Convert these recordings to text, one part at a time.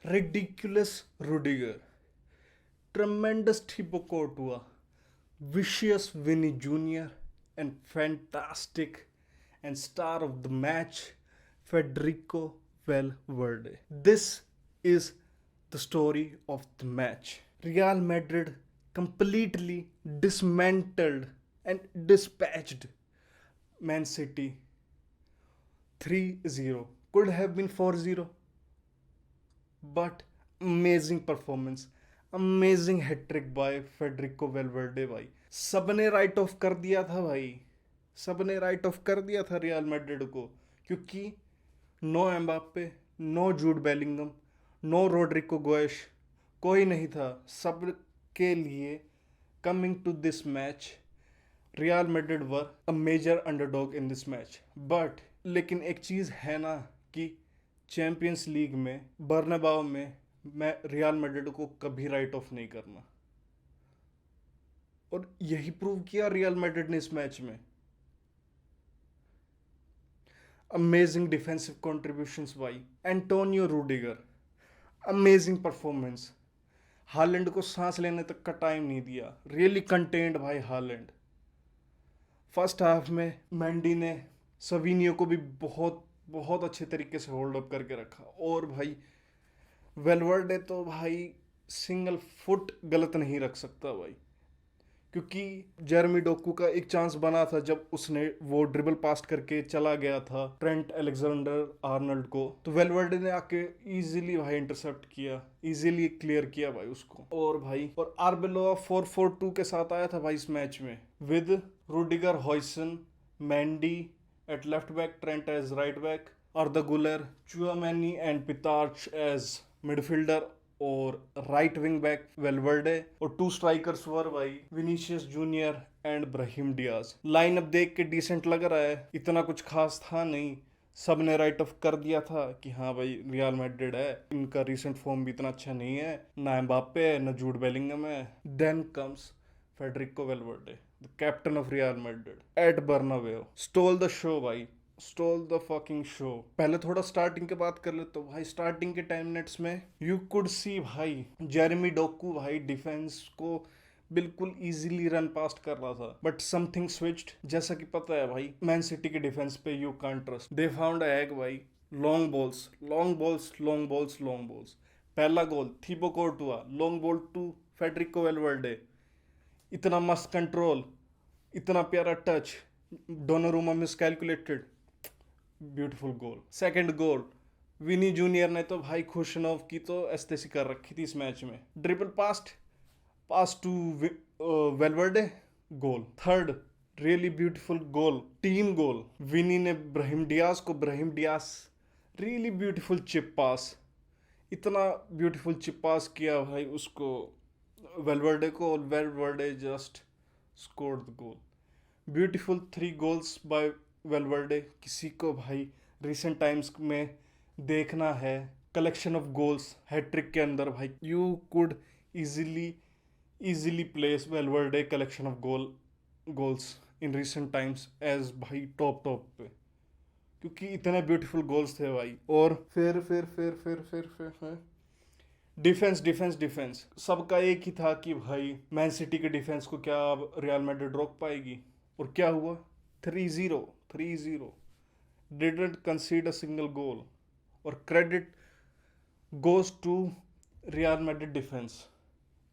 ridiculous Rudiger, tremendous Thibaut Courtois, vicious Vinny Jr., and fantastic and star of the match, Federico Valverde. This is the story of the match. Real Madrid completely dismantled and dispatched Man City 3-0. Could have been 4-0, but amazing performance, amazing hat trick by Federico Valverde भाई. सबने right of कर दिया था भाई, सबने right of कर दिया था रियल मैड्रिड को, क्योंकि no Mbappe, no Jude Bellingham, no Rodrygo Goes, कोई नहीं था. सब के लिए coming to this match Real Madrid were a major underdog in this match. But लेकिन एक चीज़ है ना कि चैम्पियंस लीग में बर्नाबाओ में मैं रियल मैड्रिड को कभी राइट ऑफ नहीं करना, और यही प्रूव किया रियल मैड्रिड ने इस मैच में. Amazing defensive contributions by Antonio Rudiger, amazing performance. Holland को सांस लेने तक का टाइम नहीं दिया, रियली कंटेन्ड भाई हालैंड. फर्स्ट हाफ में मैंडी ने सवीनियो को भी बहुत बहुत अच्छे तरीके से होल्ड अप करके रखा, और भाई वेलवर्डे तो भाई सिंगल फुट गलत नहीं रख सकता भाई, क्योंकि जेरेमी डोकू का एक चांस बना था जब उसने वो ड्रिबल पास करके चला गया था ट्रेंट अलेक्जेंडर आर्नल्ड को, तो वेलवर्डे ने आके इजीली भाई इंटरसेप्ट किया, इजीली क्लियर किया भाई उसको. और भाई और आर्बेलोआ 4-4-2 के साथ आया था भाई इस मैच में, with Rudiger, Huijsen, Mendy at left back, Trent as right back, Arda Guler, Tchouameni and Pitarch as midfielder, और राइट विंग बैक वेलवर्डे, और टू स्ट्राइकर्स वर भाई Vinicius Junior and Brahim Diaz. Lineup देख के decent लग रहा है, इतना कुछ खास था नहीं. सब ने राइट ऑफ कर दिया था कि हाँ भाई रियल मैड्रिड है, इनका रिसेंट फॉर्म भी इतना अच्छा नहीं है, ना एम्बाप्पे है, ना जूड बेलिंगम है. Then comes Federico Valverde, the captain of Real Madrid at Bernabeu, stole the show भाई, स्टोल द फकिंग शो. पहले थोड़ा स्टार्टिंग के बात कर ले तो भाई स्टार्टिंग के 10 मिनट्स में यू कुड सी भाई जेरेमी डोकू भाई डिफेंस को बिल्कुल इजीली रन पास्ट कर रहा था, बट समथिंग स्विच्ड. जैसा कि पता है भाई मैन सिटी के डिफेंस पे you can't trust. They found एग भाई, long balls, long balls, long balls, long balls. पहला goal Thibaut Courtois, long ball to Federico Valverde, इतना मस्त कंट्रोल, इतना प्यारा touch, Donnarumma miscalculated, beautiful goal. Second goal Vini Junior ने तो भाई खुशनोव की तो एस्तेसी कर रखी थी इस मैच में. Dribble pass to Valverde, goal. Third really beautiful goal, team goal. Vini ने Brahim Diaz really beautiful chip pass, इतना ब्यूटीफुल चिप पास किया भाई उसको वेलवर्डे को, और Valverde just scored the goal. Beautiful 3 goals by Valverde. किसी को भाई रिसेंट टाइम्स में देखना है कलेक्शन ऑफ गोल्स हैट्रिक के अंदर भाई, you could easily place Valverde collection of goals in recent times as भाई टॉप पे, क्योंकि इतने ब्यूटीफुल गोल्स थे भाई. और फिर डिफेंस सबका एक ही था कि भाई मैन सिटी के डिफेंस को क्या रियल मैड्रिड रोक पाएगी, और क्या हुआ 3-0. डिडंट कंसीड अ सिंगल गोल, और credit goes to Real Madrid defence,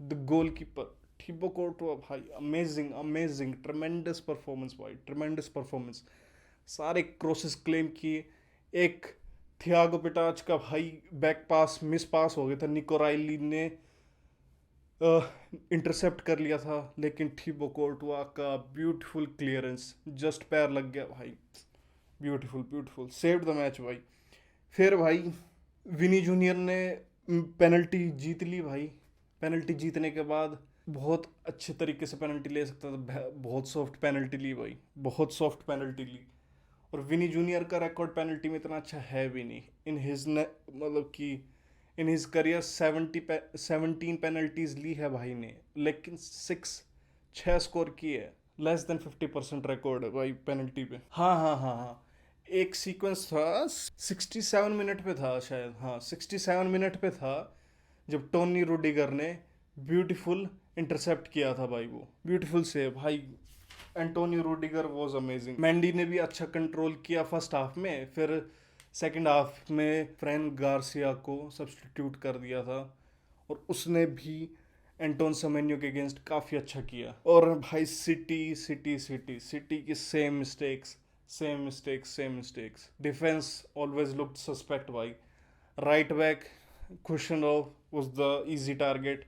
the goalkeeper Thibaut Courtois भाई. अमेजिंग ट्रेमेंडस परफॉर्मेंस भाई, ट्रेमेंडस परफॉर्मेंस. सारे क्रॉसेस क्लेम किए. एक थियागो पिटाच का भाई बैक पास मिस पास हो गया था, निको राइली ने इंटरसेप्ट कर लिया था, लेकिन थिबो कोर्टुआ का ब्यूटीफुल क्लियरेंस, जस्ट पैर लग गया भाई. ब्यूटीफुल सेव्ड द मैच भाई. फिर भाई विनी जूनियर ने पेनल्टी जीत ली भाई. पेनल्टी जीतने के बाद बहुत अच्छे तरीके से पेनल्टी ले सकता था, बहुत सॉफ्ट पेनल्टी ली भाई, बहुत सॉफ्ट पेनल्टी ली. और विनी जूनियर का रिकॉर्ड पेनल्टी में इतना अच्छा है भी नहीं. इन हिज मतलब कि इन हिज करियर 17 पेनल्टीज ली है भाई ने, लेकिन 6 स्कोर की है. लेस देन 50% रिकॉर्ड है भाई पेनल्टी पे. हाँ. एक सीक्वेंस था 67 मिनट पे था शायद, हाँ 67 मिनट पे था, जब टोनी रूडिगर ने ब्यूटीफुल इंटरसेप्ट किया था भाई, वो ब्यूटीफुल से भाई। Antonio Rudiger was amazing. Mendy ने भी अच्छा कंट्रोल किया फर्स्ट हाफ में, फिर सेकंड हाफ में फ्रैन गार्सिया को सब्स्टिट्यूट कर दिया था, और उसने भी एंटोन सेमेन्यो के अगेंस्ट काफ़ी अच्छा किया। और भाई सिटी सिटी सिटी सिटी की same mistakes, same mistakes, same mistakes. Defence always looked suspect भाई। Right back Khusanov was the easy target,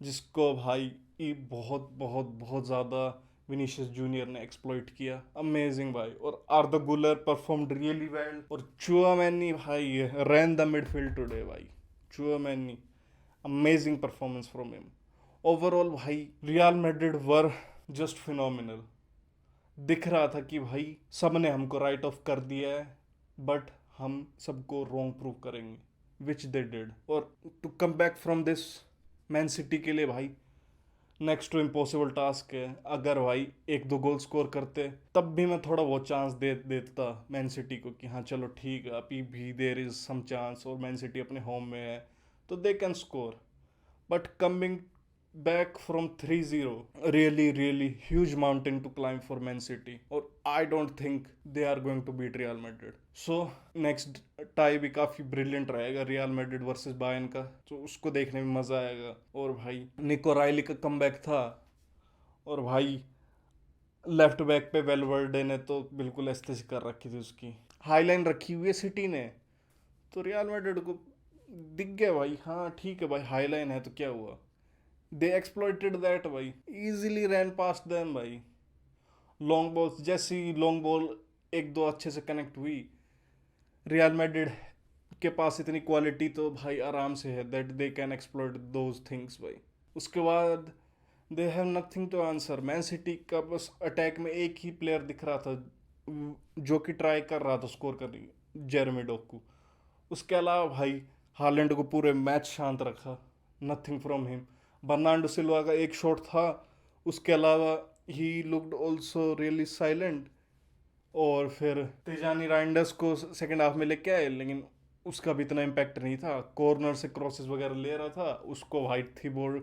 जिसको भाई बहुत बहुत बहुत ज़्यादा विनीशियस जूनियर ने एक्सप्लॉइट किया। अमेजिंग भाई। और Arda Guler performed really well, और चुआमेनी भाई रैन द मिडफील्ड टुडे भाई। Tchouameni amazing performance from him. Overall भाई Real Madrid were just phenomenal. दिख रहा था कि भाई सब ने हमको राइट ऑफ कर दिया है, बट हम सबको रॉन्ग प्रूव करेंगे, विच दे डिड। और to come back from this, Man City के लिए भाई नेक्स्ट टू इम्पॉसिबल टास्क है। अगर भाई एक दो गोल स्कोर करते, तब भी मैं थोड़ा बहुत चांस दे देता मैन सिटी को कि हाँ चलो ठीक है, अभी भी देर इज सम चांस, और मैन सिटी अपने होम में है तो they can score. But coming back from 3-0, really really huge mountain to climb for Man City, or I don't think they are going to beat Real Madrid. So next tie भी काफ़ी brilliant रहेगा, real Madrid versus Bayern का, तो उसको देखने में मज़ा आएगा। और भाई निको रायली का कमबैक था, और भाई लेफ्ट बैक पे वेलवर्डे ने तो बिल्कुल ऐसे कर रखी थी, उसकी हाईलाइन रखी हुई है सिटी ने, तो रियल मैड्रिड को दिख गया भाई हाँ ठीक है भाई हाईलाइन है तो क्या हुआ। दे एक्सप्लॉइटेड दैट भाई, इजीली रैन पास्ट देम भाई। लॉन्ग बॉल, जैसी लॉन्ग बॉल एक दो अच्छे से कनेक्ट हुई, रियल मैड्रिड के पास इतनी क्वालिटी तो भाई आराम से है that they can exploit those things भाई। उसके बाद they have nothing to answer. Man City का बस अटैक में एक ही प्लेयर दिख रहा था जो कि ट्राई कर रहा था स्कोर करने की, जेरेमी डोकू। उसके अलावा भाई हालैंड को पूरे मैच शांत रखा, nothing from him. Bernardo Silva का एक शॉट था, उसके अलावा he looked also really silent. और फिर तिजानी राइंडर्स को सेकंड हाफ में लेके आए, लेकिन उसका भी इतना इम्पैक्ट नहीं था। कॉर्नर से क्रॉसेस वगैरह ले रहा था, उसको वाइट थी बोर्ड,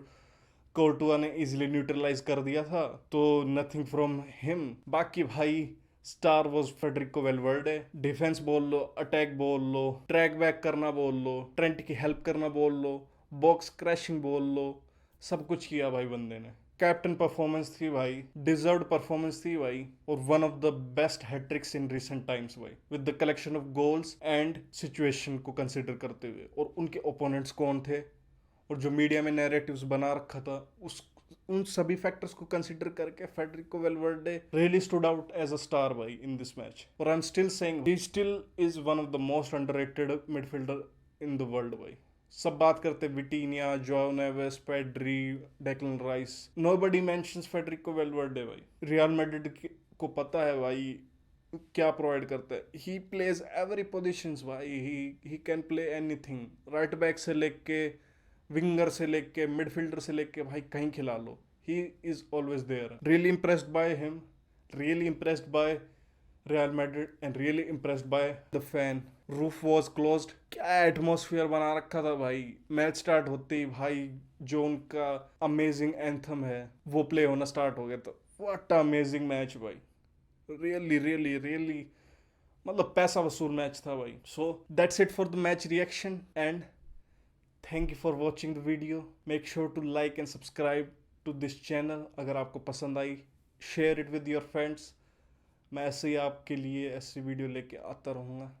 कोर्टुआ ने इजीली न्यूट्रलाइज कर दिया था, तो नथिंग फ्रॉम हिम। बाकी भाई star was Federico Valverde. Defence बोल लो, अटैक बोल लो, ट्रैक बैक करना बोल लो, ट्रेंट की हेल्प करना बोल लो, बॉक्स क्रैशिंग बोल लो, सब कुछ किया भाई बंदे ने। कैप्टन परफॉर्मेंस थी भाई, डिजर्व्ड परफॉर्मेंस थी भाई, और one of the best hattricks in recent times भाई, with the collection of goals and situation को कंसिडर करते हुए। और उनके ओपोनेंट्स कौन थे, और जो मीडिया में नैरेटिव्स बना रखा था, उस उन सभी फैक्टर्स को कंसिडर करके Federico Valverde really stood out as a star भाई इन दिस मैच। और I am still saying he still is one of the most underrated midfielder in the world भाई। सब बात करते Vitinha, Joao Neves, Pedri, Declan Rice, nobody mentions Federico Valverde भाई। Real Madrid को पता है भाई क्या प्रोवाइड करता है। ही प्लेज एवरी पोजिशंस भाई, he can play anything. Right back से लेके विंगर से लेके मिडफील्डर से लेके भाई कहीं खिला लो, he is always there. Really impressed by him, really impressed by Real Madrid, and really impressed by the fan. Roof was closed, क्या एटमोसफियर बना रखा था भाई। मैच स्टार्ट होते ही भाई जो उनका अमेजिंग एंथम है वो प्ले होना स्टार्ट हो गया, तो व्हाट अमेजिंग मैच भाई। रियली रियली रियली मतलब पैसा वसूल मैच था भाई। So that's it for the match reaction, and thank you for watching the video. Make sure to like and subscribe to this channel अगर आपको पसंद आई। Share it with your friends. मैं ऐसे ही आपके लिए ऐसी वीडियो लेके आता रहूँगा।